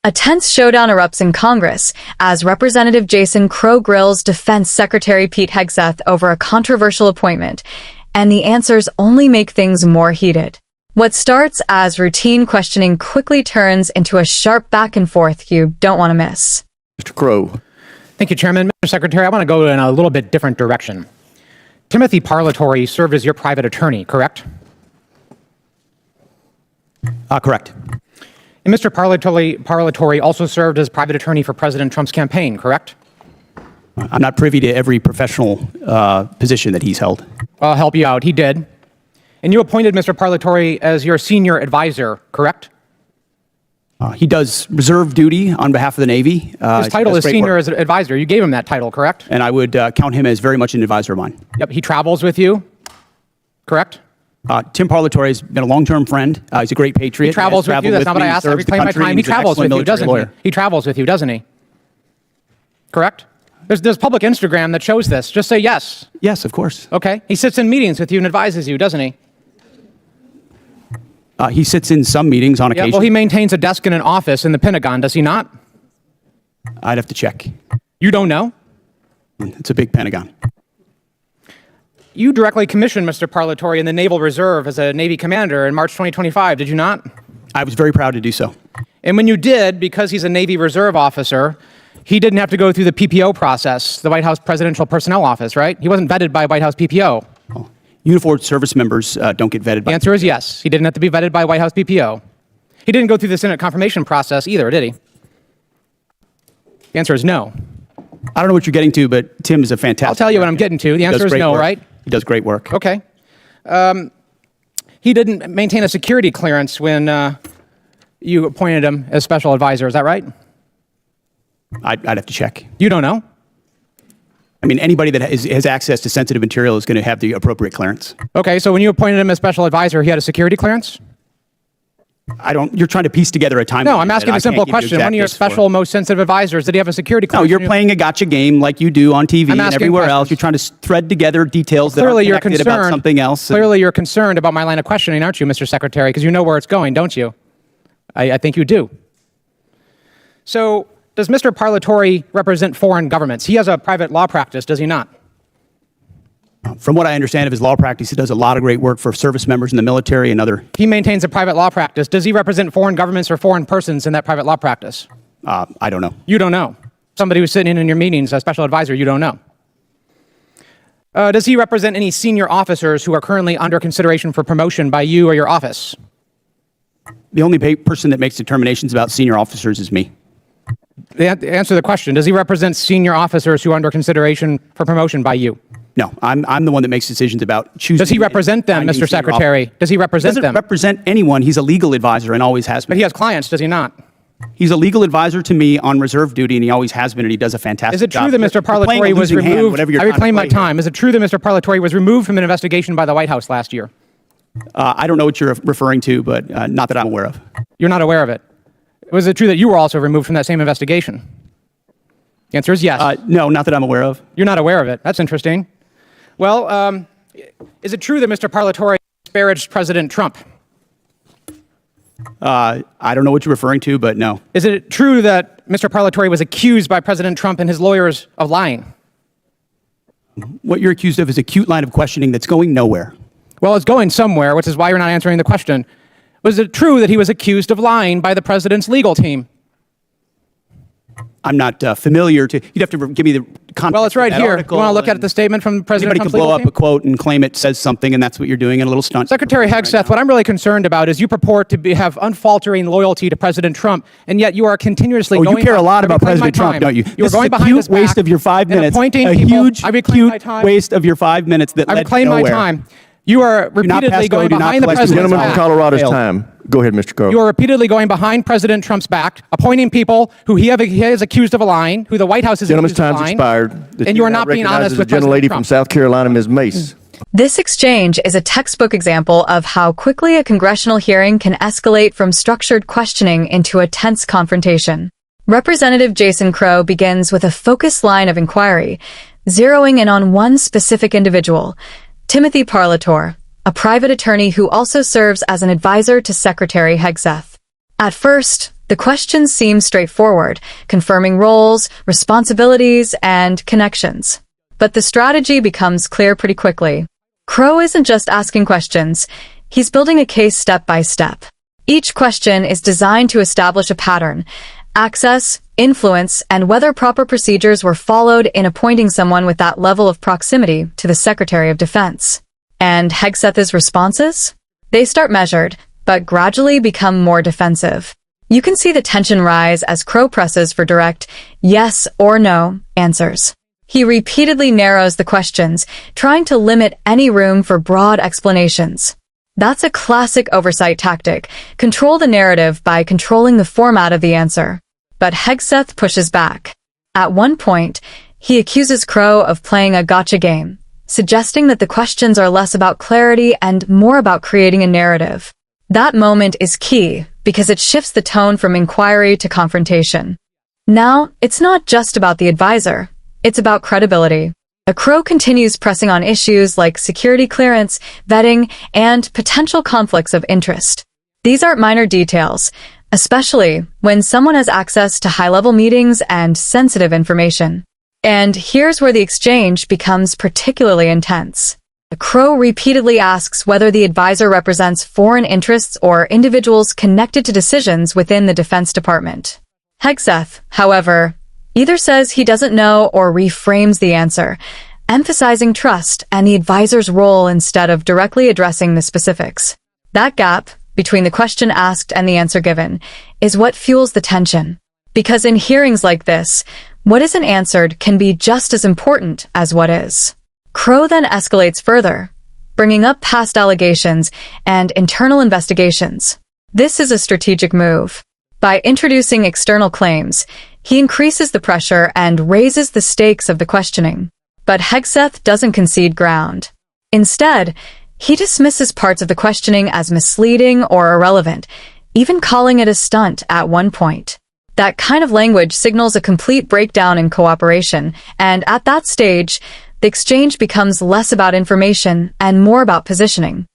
A tense showdown erupts in Congress as Representative Jason Crow grills Defense Secretary Pete Hegseth over a controversial appointment, and the answers only make things more heated. What starts as routine questioning quickly turns into a sharp back and forth you don't want to miss. Mr. Crow. Thank you, Chairman. Mr. Secretary, I want to go in a little bit different direction. Timothy Parlatore served as your private attorney, correct? Correct. And Mr. Parlatore also served as private attorney for President Trump's campaign, correct? I'm not privy to every professional position that he's held. I'll help you out. He did. And you appointed Mr. Parlatore as your senior advisor, correct? He does reserve duty on behalf of the Navy. His title is senior advisor. You gave him that title, correct? And I would count him as very much an advisor of mine. Yep. He travels with you, correct? Tim Parlatore has been a long-term friend. He's a great patriot. He travels with you. That's not what I asked. I reclaim my time. He travels with you, doesn't he? He travels with you, doesn't he? Correct? There's public Instagram that shows this. Just say yes. Yes, of course. Okay. He sits in meetings with you and advises you, doesn't he? He sits in some meetings on occasion. Yeah, well, he maintains a desk in an office in the Pentagon, does he not? I'd have to check. You don't know? It's a big Pentagon. You directly commissioned Mr. Parlatore in the Naval Reserve as a Navy commander in March 2025, did you not? I was very proud to do so. And when you did, because he's a Navy Reserve officer, he didn't have to go through the PPO process, the White House Presidential Personnel Office, right? He wasn't vetted by White House PPO. Oh. Uniformed service members don't get vetted by... The answer is yes. He didn't have to be vetted by White House PPO. He didn't go through the Senate confirmation process either, did he? The answer is no. I don't know what you're getting to, but Tim is a fantastic... I'll tell you what I'm getting to. The answer is no, right? He does great work. Okay. He didn't maintain a security clearance when you appointed him as special advisor. Is that right? I'd have to check. You don't know? I mean, anybody that has access to sensitive material is going to have the appropriate clearance. Okay, so when you appointed him as special advisor, he had a security clearance? You're trying to piece together a timeline. No, I'm asking a simple question. One of your special, most sensitive advisors, did he have a security clearance? No, you're playing a gotcha game like you do on TV and everywhere else. You're trying to thread together details that are connected about something else. Clearly, you're concerned about my line of questioning, aren't you, Mr. Secretary? Because you know where it's going, don't you? I think you do. So, does Mr. Parlatore represent foreign governments? He has a private law practice, does he not? From what I understand of his law practice, he does a lot of great work for service members in the military and other... He maintains a private law practice. Does he represent foreign governments or foreign persons in that private law practice? I don't know. You don't know. Somebody who's sitting in your meetings, a special advisor, you don't know. Does he represent any senior officers who are currently under consideration for promotion by you or your office? The only person that makes determinations about senior officers is me. Answer the question. Does he represent senior officers who are under consideration for promotion by you? No, I'm the one that makes decisions about choosing. Does he represent them, Mr. Secretary? Does he represent them? He doesn't represent anyone. He's a legal advisor and always has been. But he has clients, does he not? He's a legal advisor to me on reserve duty, and he always has been, and he does a fantastic job. Is it true that Mr. Parlatore was removed? I reclaim my time. Is it true that Mr. Parlatore was removed from an investigation by the White House last year? I don't know what you're referring to, but not that I'm aware of. You're not aware of it? Was it true that you were also removed from that same investigation? The answer is yes. No, not that I'm aware of. You're not aware of it. That's interesting. Well, is it true that Mr. Parlatore disparaged President Trump? I don't know what you're referring to, but no. Is it true that Mr. Parlatore was accused by President Trump and his lawyers of lying? What you're accused of is a cute line of questioning that's going nowhere. Well, it's going somewhere, which is why you're not answering the question. Was it true that he was accused of lying by the president's legal team? I'm not familiar to... You'd have to give me the context. Well, it's right here. You want to look at the statement from President Trump's legal team? Anybody could blow up a quote and claim it says something, and that's what you're doing in a little stunt. Secretary Hegseth, what I'm really concerned about is you purport to have unfaltering loyalty to President Trump, and yet you are continuously going... Oh, you care a lot about President Trump, don't you? You're going behind his back. This is a cute waste of your 5 minutes. A huge, cute waste of your 5 minutes that led nowhere. I reclaim my time. You are repeatedly going behind the president's back. Gentleman from Colorado's time. Go ahead, Mr. Crow. You are repeatedly going behind President Trump's back, appointing people who he has accused of lying, who the White House is accused of lying. Gentleman's time's expired. And you are not being honest with President Trump. The gentlelady from South Carolina, Ms. Mace. This exchange is a textbook example of how quickly a congressional hearing can escalate from structured questioning into a tense confrontation. Representative Jason Crow begins with a focused line of inquiry, zeroing in on one specific individual, Timothy Parlatore, a private attorney who also serves as an advisor to Secretary Hegseth. At first, The questions seem straightforward, confirming roles, responsibilities, and connections. But the strategy becomes clear pretty quickly. Crow isn't just asking questions, he's building a case step by step. Each question is designed to establish a pattern, access, influence, and whether proper procedures were followed in appointing someone with that level of proximity to the Secretary of Defense. And Hegseth's responses? They start measured, but gradually become more defensive. You can see the tension rise as Crow presses for direct yes or no answers. He repeatedly narrows the questions, trying to limit any room for broad explanations. That's a classic oversight tactic. Control the narrative by controlling the format of the answer. But Hegseth pushes back. At one point, he accuses Crow of playing a gotcha game, suggesting that the questions are less about clarity and more about creating a narrative. That moment is key because it shifts the tone from inquiry to confrontation. Now, it's not just about the advisor, it's about credibility. Crow continues pressing on issues like security clearance, vetting, and potential conflicts of interest. These aren't minor details, especially when someone has access to high-level meetings and sensitive information. And here's where the exchange becomes particularly intense. Crow repeatedly asks whether the advisor represents foreign interests or individuals connected to decisions within the Defense Department. Hegseth, however, either says he doesn't know or reframes the answer, emphasizing trust and the advisor's role instead of directly addressing the specifics. That gap between the question asked and the answer given is what fuels the tension. Because in hearings like this, what isn't answered can be just as important as what is. Crow then escalates further, bringing up past allegations and internal investigations. This is a strategic move. By introducing external claims, he increases the pressure and raises the stakes of the questioning. But Hegseth doesn't concede ground. Instead, he dismisses parts of the questioning as misleading or irrelevant, even calling it a stunt at one point. That kind of language signals a complete breakdown in cooperation, and at that stage, the exchange becomes less about information and more about positioning.